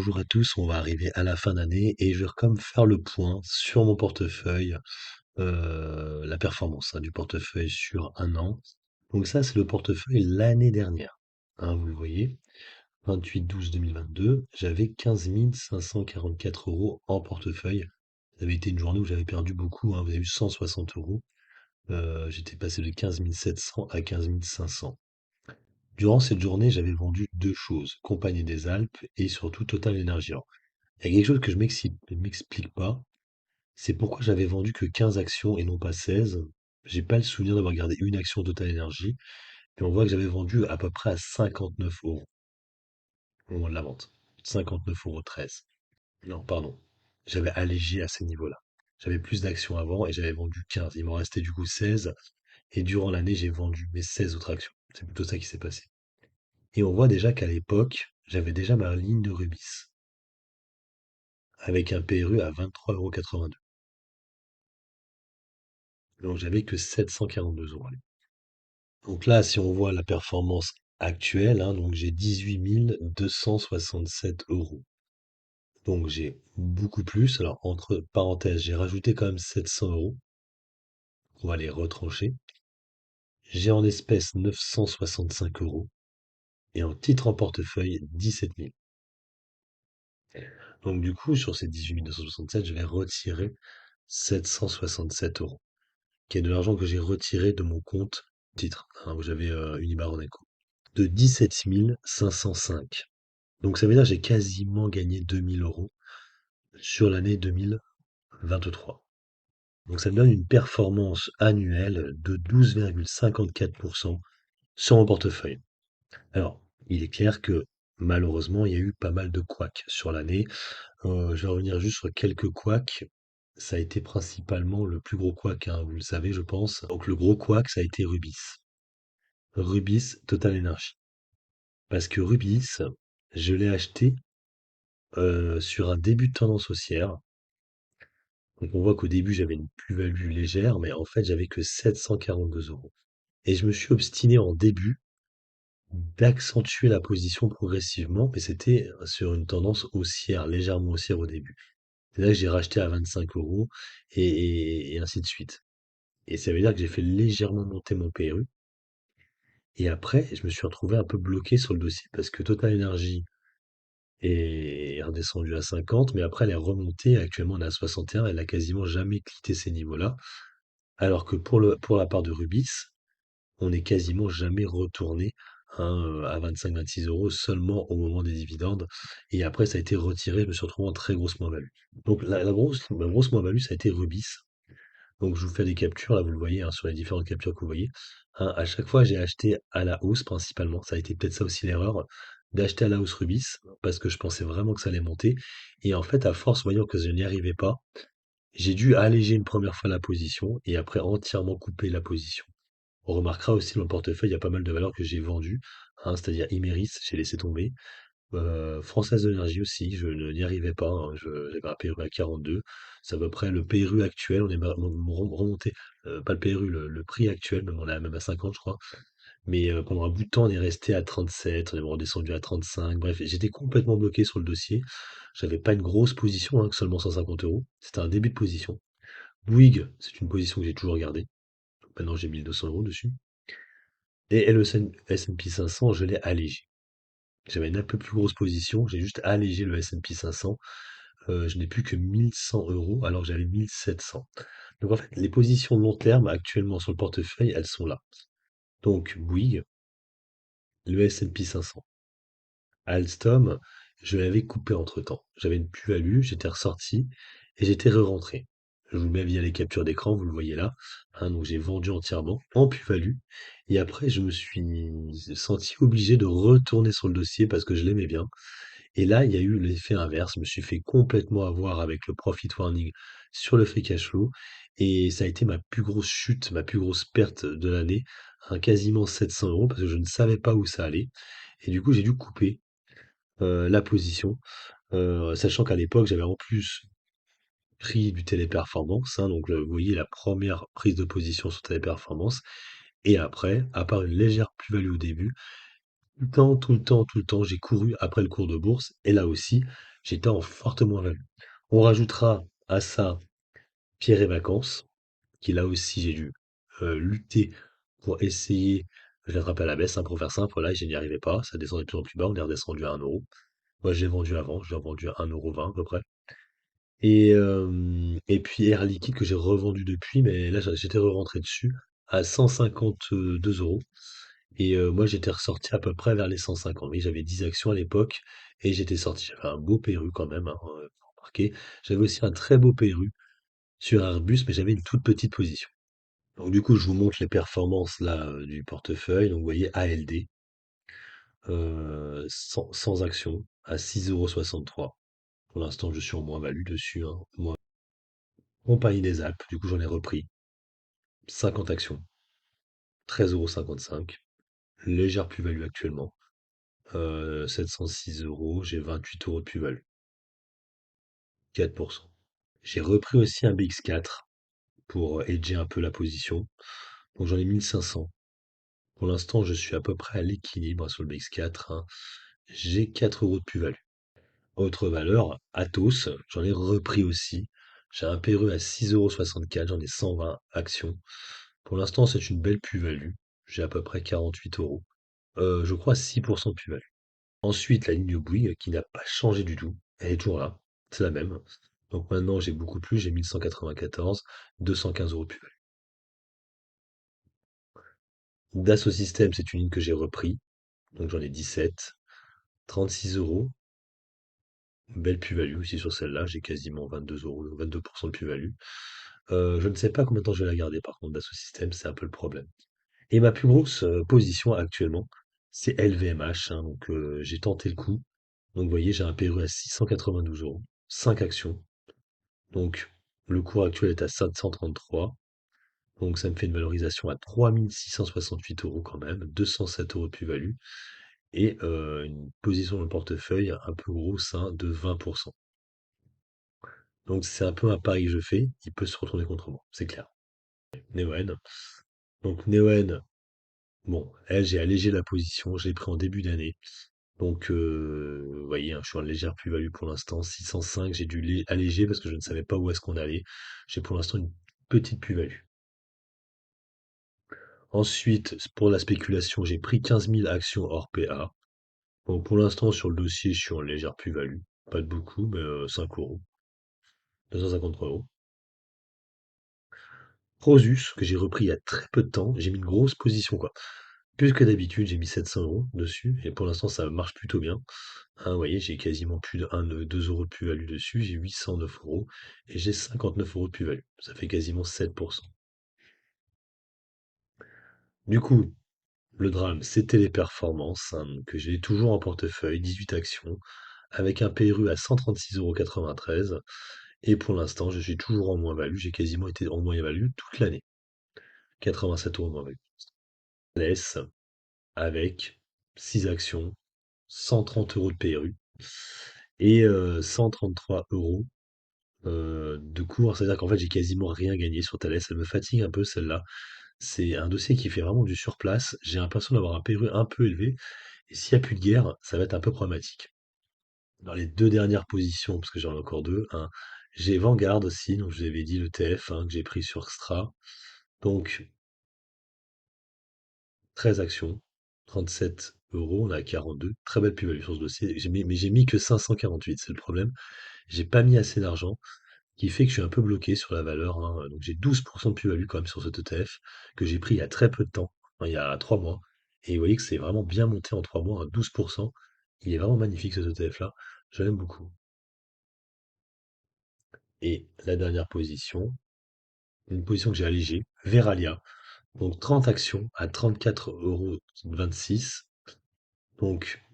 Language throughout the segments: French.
bonjour à tous, on va arriver à la fin d'année et je vais comme faire le point sur mon portefeuille, la performance du portefeuille sur un an. Donc ça, c'est le portefeuille l'année dernière. Hein, vous le voyez, 28/12/2022, j'avais 15 544 euros en portefeuille. Ça avait été une journée où j'avais perdu beaucoup, hein, vous avez eu 160 euros. J'étais passé de 15 700 à 15 500. Durant cette journée, j'avais vendu deux choses, Compagnie des Alpes et surtout Total Energy. Il y a quelque chose que je m'explique pas, c'est pourquoi j'avais vendu que 15 actions et non pas 16. J'ai pas le souvenir d'avoir gardé une action Total Energy, mais on voit que j'avais vendu à peu près à 59 euros au moment de la vente. 59,13 €. Non, pardon. J'avais allégé à ces niveaux-là. J'avais plus d'actions avant et j'avais vendu 15. Il m'en restait du coup 16. Et durant l'année, j'ai vendu mes 16 autres actions. C'est plutôt ça qui s'est passé. Et on voit déjà qu'à l'époque, j'avais déjà ma ligne de Rubis avec un PRU à 23,82 €. Donc j'avais que 742 euros. Donc là, si on voit la performance actuelle, hein, donc j'ai 18 267 euros. Donc j'ai beaucoup plus. Alors entre parenthèses, j'ai rajouté quand même 700 euros. On va les retrancher. J'ai en espèces 965 euros. Et en titre en portefeuille, 17 000. Donc du coup, sur ces 18 267, je vais retirer 767 euros, qui est de l'argent que j'ai retiré de mon compte titre, hein, où j'avais Unibail Rodamco, de 17 505. Donc ça veut dire que j'ai quasiment gagné 2 000 euros sur l'année 2023. Donc ça me donne une performance annuelle de 12,54% sur mon portefeuille. Alors, il est clair que malheureusement, il y a eu pas mal de couacs sur l'année. Je vais revenir juste sur quelques couacs. Ça a été principalement le plus gros couac, hein, vous le savez, je pense. Donc le gros couac, ça a été Rubis. Rubis Total Energy. Parce que Rubis, je l'ai acheté sur un début de tendance haussière. Donc on voit qu'au début j'avais une plus-value légère, mais en fait j'avais que 742 euros. Et je me suis obstiné en début d'accentuer la position progressivement, mais c'était sur une tendance haussière, légèrement haussière au début. C'est là que j'ai racheté à 25 euros et ainsi de suite. Et ça veut dire que j'ai fait légèrement monter mon PRU. Et après, je me suis retrouvé un peu bloqué sur le dossier parce que Total Energy est redescendue à 50, mais après elle est remontée. Actuellement, on est à 61. Elle a quasiment jamais quitté ces niveaux-là. Alors que pour la part de Rubis, on n'est quasiment jamais retourné, hein, à 25-26 euros seulement au moment des dividendes. Et après, ça a été retiré. Je me suis retrouvé en très grosse moins-value. Donc ma grosse moins-value, ça a été Rubis. Donc je vous fais des captures, là vous le voyez, hein, sur les différentes captures que vous voyez. Hein, à chaque fois, j'ai acheté à la hausse principalement. Ça a été peut-être ça aussi l'erreur, d'acheter à la hausse Rubis, parce que je pensais vraiment que ça allait monter. Et en fait, à force, voyant que je n'y arrivais pas, j'ai dû alléger une première fois la position et après entièrement couper la position. On remarquera aussi dans le portefeuille, il y a pas mal de valeurs que j'ai vendues, hein, c'est-à-dire Imeris, j'ai laissé tomber. Française de l'énergie aussi, je n'y arrivais pas, hein, j'avais un PRU à 42. C'est à peu près le PRU actuel, on est remonté, pas le PRU, le prix actuel, même on est même à 50 je crois. Mais pendant un bout de temps, on est resté à 37, on est redescendu à 35. Bref, j'étais complètement bloqué sur le dossier. J'avais pas une grosse position, hein, que seulement 150 euros. C'était un début de position. Bouygues, c'est une position que j'ai toujours gardée. Maintenant, j'ai 1200 euros dessus. Et le S&P 500, je l'ai allégé. J'avais une un peu plus grosse position, j'ai juste allégé le S&P 500. Je n'ai plus que 1100 euros alors que j'avais 1700. Donc en fait, les positions long terme actuellement sur le portefeuille, elles sont là. Donc Bouygues, le S&P 500. Alstom, je l'avais coupé entre-temps. J'avais une plus-value, j'étais ressorti et j'étais re-rentré. Je vous le mets via les captures d'écran, vous le voyez là. Hein, donc j'ai vendu entièrement en plus-value. Et après, je me suis senti obligé de retourner sur le dossier parce que je l'aimais bien. Et là, il y a eu l'effet inverse. Je me suis fait complètement avoir avec le profit warning sur le free cash flow. Et ça a été ma plus grosse chute, ma plus grosse perte de l'année. Hein, quasiment 700 euros parce que je ne savais pas où ça allait. Et du coup, j'ai dû couper la position, sachant qu'à l'époque, j'avais en plus pris du téléperformance, hein, donc vous voyez la première prise de position sur téléperformance. Et après, à part une légère plus-value au début, tout le temps, tout le temps, tout le temps, j'ai couru après le cours de bourse. Et là aussi, j'étais en forte moins-value. On rajoutera à ça Pierre et Vacances, qui là aussi j'ai dû lutter pour essayer de l'attraper à la baisse, hein, pour faire simple. Là, je n'y arrivais pas, ça descendait de plus en plus bas, on est redescendu à 1 euro. Moi, j'ai vendu avant, je l'ai vendu à 1,20 € à peu près. Et puis Air Liquide que j'ai revendu depuis, mais là j'étais re-rentré dessus à 152 €. Et moi j'étais ressorti à peu près vers les 150. Oui, j'avais 10 actions à l'époque et j'étais sorti. J'avais un beau PRU quand même, hein, faut remarquer. J'avais aussi un très beau PRU sur Airbus, mais j'avais une toute petite position. Donc du coup, je vous montre les performances là du portefeuille. Donc vous voyez ALD, sans action, à 6,63 €. Pour l'instant, je suis en moins-value dessus, hein. Compagnie des Alpes, du coup j'en ai repris 50 actions, 13,55 €. Légère plus-value actuellement. 706 euros, j'ai 28 € de plus-value, 4%. J'ai repris aussi un BX4 pour hedger un peu la position. Donc j'en ai 1500. Pour l'instant, je suis à peu près à l'équilibre sur le BX4, hein. J'ai 4 € de plus-value. Autre valeur, Atos, j'en ai repris aussi. J'ai un PRE à 6,64 €, j'en ai 120 actions. Pour l'instant, c'est une belle plus-value. J'ai à peu près 48 euros. Je crois 6% de plus-value. Ensuite, la ligne Bouygues, qui n'a pas changé du tout. Elle est toujours là. C'est la même. Donc maintenant, j'ai beaucoup plus. J'ai 1194, 215 € de plus-value. Dassault Systèmes, c'est une ligne que j'ai repris. Donc j'en ai 17. 36 euros. Belle plus-value aussi sur celle-là. J'ai quasiment 22 euros, 22% de plus-value. Je ne sais pas combien de temps je vais la garder, par contre, Dassault Systèmes, c'est un peu le problème. Et ma plus grosse position actuellement, c'est LVMH, hein, donc j'ai tenté le coup. Donc vous voyez, j'ai un PRU à 692 euros, 5 actions. Donc le cours actuel est à 733. Donc ça me fait une valorisation à 3668 euros quand même, 207 € de plus-value. Et une position dans le portefeuille un peu grosse, hein, de 20%. Donc c'est un peu un pari que je fais, il peut se retourner contre moi, c'est clair. Neoen. Donc Neoen, bon, elle, j'ai allégé la position, je l'ai pris en début d'année. Donc, vous voyez, hein, je suis en légère plus-value pour l'instant. 605, j'ai dû alléger parce que je ne savais pas où est-ce qu'on allait. J'ai pour l'instant une petite plus-value. Ensuite, pour la spéculation, j'ai pris 15 000 actions hors PA. Bon, pour l'instant, sur le dossier, je suis en légère plus-value. Pas de beaucoup, mais 5 euros. 253 euros. Prosus, que j'ai repris il y a très peu de temps. J'ai mis une grosse position, quoi. Plus que d'habitude, j'ai mis 700 euros dessus. Et pour l'instant, ça marche plutôt bien. Hein, vous voyez, j'ai quasiment plus de 2 euros de plus-value dessus, j'ai 809 euros et j'ai 59 € de plus-value. Ça fait quasiment 7%. Du coup, le drame, c'était les performances, hein, que j'ai toujours en portefeuille, 18 actions, avec un PRU à 136,93 €. Et pour l'instant, je suis toujours en moins-value, j'ai quasiment été en moins-value toute l'année. 87 € de moins-value. Laisse avec 6 actions, 130 € de PRU et 133 € de cours, c'est-à-dire qu'en fait, j'ai quasiment rien gagné sur Thalès. Elle me fatigue un peu celle-là. C'est un dossier qui fait vraiment du surplace. J'ai l'impression d'avoir un PRU un peu élevé. Et s'il n'y a plus de guerre, ça va être un peu problématique. Dans les deux dernières positions, parce que j'en ai encore deux, hein, j'ai Vanguard aussi, donc je vous avais dit le TF, hein, que j'ai pris sur Xtra. Donc 13 actions, 37 euros, on est à 42. Très belle plus-value sur ce dossier. Mais j'ai mis que 548, c'est le problème. J'ai pas mis assez d'argent. Qui fait que je suis un peu bloqué sur la valeur, hein. Donc j'ai 12% de plus-value quand même sur cet ETF que j'ai pris il y a très peu de temps, hein, il y a 3 mois. Et vous voyez que c'est vraiment bien monté en 3 mois à 12%. Il est vraiment magnifique cet ETF-là. Je l'aime beaucoup. Et la dernière position, une position que j'ai allégée, Veralia. Donc 30 actions à 34,26 €. Donc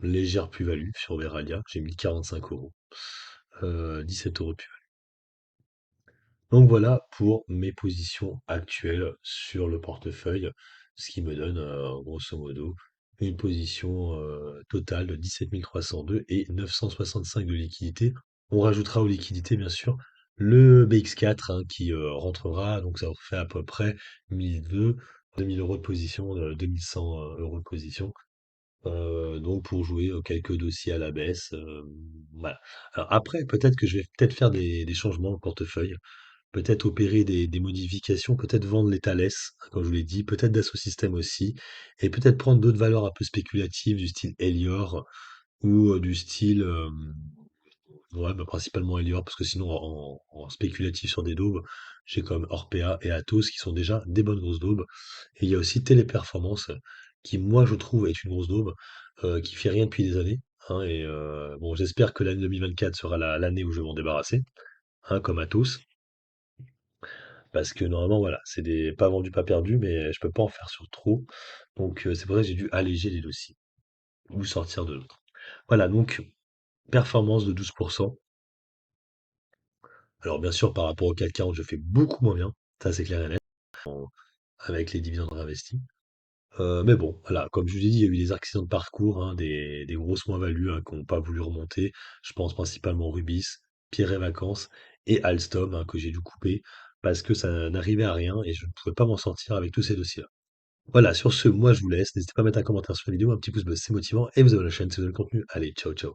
légère plus-value sur Veralia. J'ai mis 45 euros. 17 € de plus. Donc voilà pour mes positions actuelles sur le portefeuille, ce qui me donne grosso modo une position totale de 17 302 et 965 de liquidité. On rajoutera aux liquidités bien sûr le BX4, hein, qui rentrera, donc ça fait à peu près 1002, 2000 € de position, 2100 € de position. donc pour jouer, quelques dossiers à la baisse, voilà. Alors après, peut-être que je vais peut-être faire des changements au portefeuille, peut-être opérer des modifications, peut-être vendre les Thales, hein, comme je vous l'ai dit, peut-être Dassault Systèmes aussi, et peut-être prendre d'autres valeurs un peu spéculatives du style Elior ou du style, ouais, bah, principalement Elior, parce que sinon en spéculatif sur des daubes, j'ai comme Orpea et Atos qui sont déjà des bonnes grosses daubes. Et il y a aussi Téléperformance, qui moi je trouve est une grosse daube, qui fait rien depuis des années, hein, et bon, j'espère que l'année 2024 sera l'année où je vais m'en débarrasser, hein, comme Atos, parce que normalement voilà, c'est des pas vendu pas perdu, mais je peux pas en faire sur trop, donc c'est pour ça que j'ai dû alléger les dossiers ou sortir de l'autre. Voilà, donc performance de 12%. Alors bien sûr, par rapport au CAC 40, je fais beaucoup moins bien, ça c'est clair et net, avec les dividendes réinvestis. Mais bon, voilà, comme je vous ai dit, il y a eu des accidents de parcours, hein, des grosses moins-values, hein, qui n'ont pas voulu remonter. Je pense principalement Rubis, Pierre et Vacances et Alstom, hein, que j'ai dû couper parce que ça n'arrivait à rien et je ne pouvais pas m'en sortir avec tous ces dossiers-là. Voilà, sur ce, moi je vous laisse. N'hésitez pas à mettre un commentaire sur la vidéo, un petit pouce bleu, c'est motivant, et vous avez la chaîne si vous avez le contenu. Allez, ciao ciao.